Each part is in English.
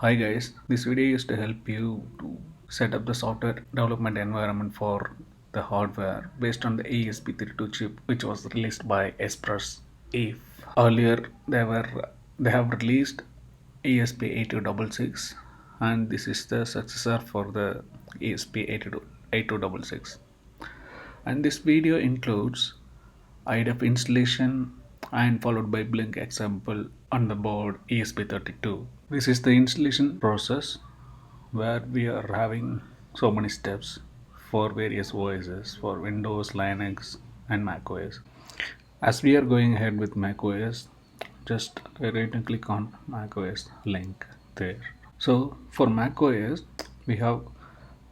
Hi guys, this video is to help you to set up the software development environment for the hardware based on the ESP32 chip which was released by Espressif. Earlier they have released ESP8266 and this is the successor for the ESP8266. And this video includes IDF installation and followed by Blink example on the board ESP32. This is the installation process where we are having so many steps for various OSs for Windows, Linux and Mac OS. As we are going ahead with Mac OS, just we're going to click on Mac OS link there. So for Mac OS, we have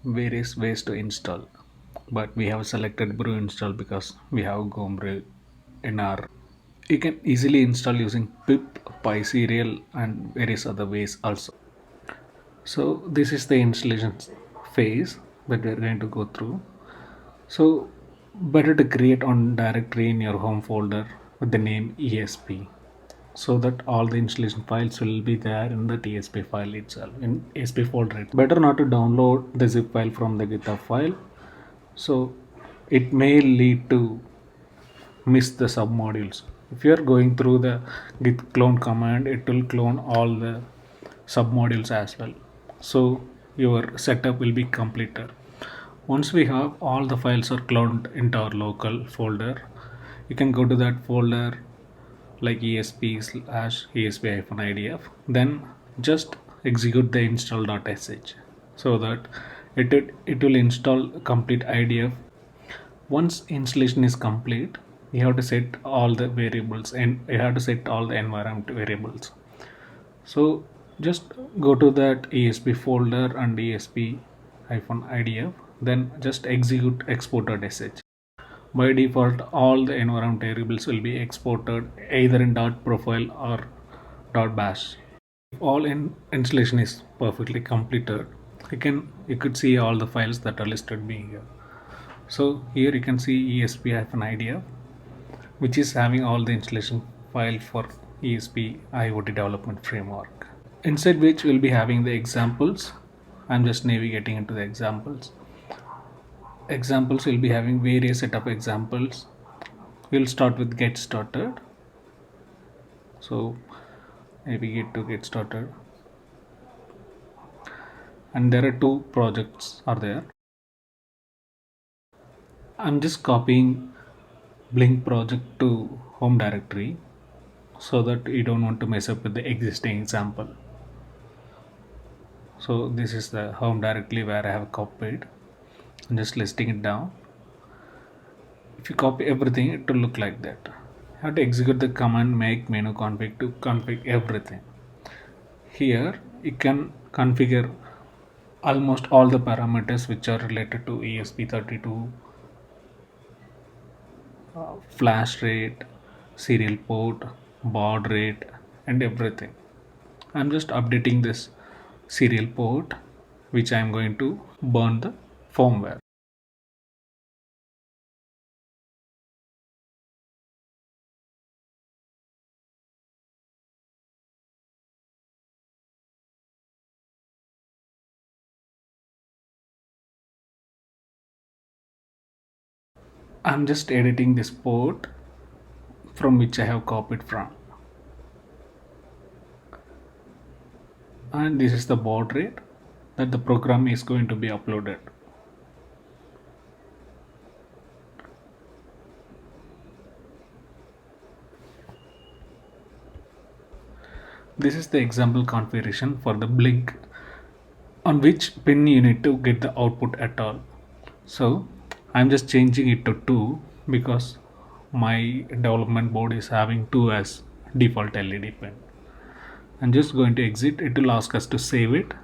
various ways to install, but we have selected brew install because we have Gombre in our. You can easily install using pip, PySerial and various other ways also. So this is the installation phase that we are going to go through. So better to create on directory in your home folder with the name ESP, so that all the installation files will be there in the ESP file itself in ESP folder. Better not to download the zip file from the GitHub file, so it may lead to miss the submodules. If you are going through the git clone command, it will clone all the submodules as well, so your setup will be completed. Once we have all the files are cloned into our local folder, you can go to that folder like esp/esp-idf, then just execute the install.sh so that it will install complete idf. Once installation is complete, you have to set all the variables and you have to set all the environment variables. So just go to that ESP folder and esp-idf, then just execute export.sh. By default, all the environment variables will be exported either in .profile or .bash. If all installation is perfectly completed, you could see all the files that are listed being here. So here you can see esp-idf, which is having all the installation file for ESP IoT development framework, inside which we'll be having the examples. I'm just navigating into the examples. Will be having various setup examples. We'll start with get started. So navigate to get started, and there are two projects are there. I'm just copying Blink project to home directory so that you don't want to mess up with the existing example. So this is the home directory where I have copied. I'm just listing it down. If you copy everything, it will look like that. You have to execute the command make menu config to config everything. Here you can configure almost all the parameters which are related to ESP32, flash rate, serial port, baud rate and everything. I'm just updating this serial port which I'm going to burn the firmware. I'm just editing this port from which I have copied from, and this is the baud rate that the program is going to be uploaded. This is the example configuration for the Blink, on which pin you need to get the output at all. So I'm just changing it to 2 because my development board is having 2 as default LED pin. I'm just going to exit. It will ask us to save it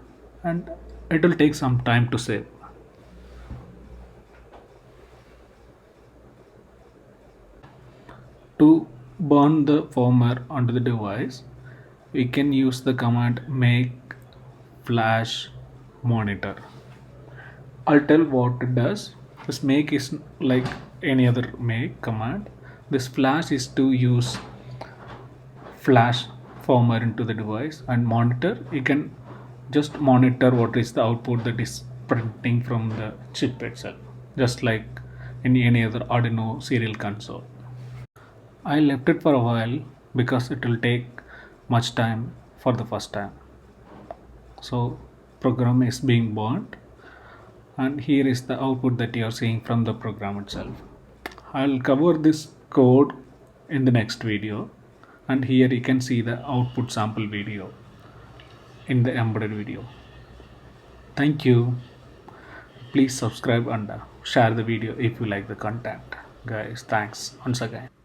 and it will take some time to save. To burn the firmware onto the device, we can use the command make flash monitor. I'll tell what it does. This make is like any other make command. This flash is to use flash firmware into the device, and monitor you can just monitor what is the output that is printing from the chip itself, just like in any other Arduino serial console. I left it for a while because it will take much time for the first time. So program is being burnt, and here is the output that you are seeing from the program itself. I'll cover this code in the next video, and here you can see the output sample video in the embedded video. Thank you. Please subscribe and share the video if you like the content. Guys, thanks once again.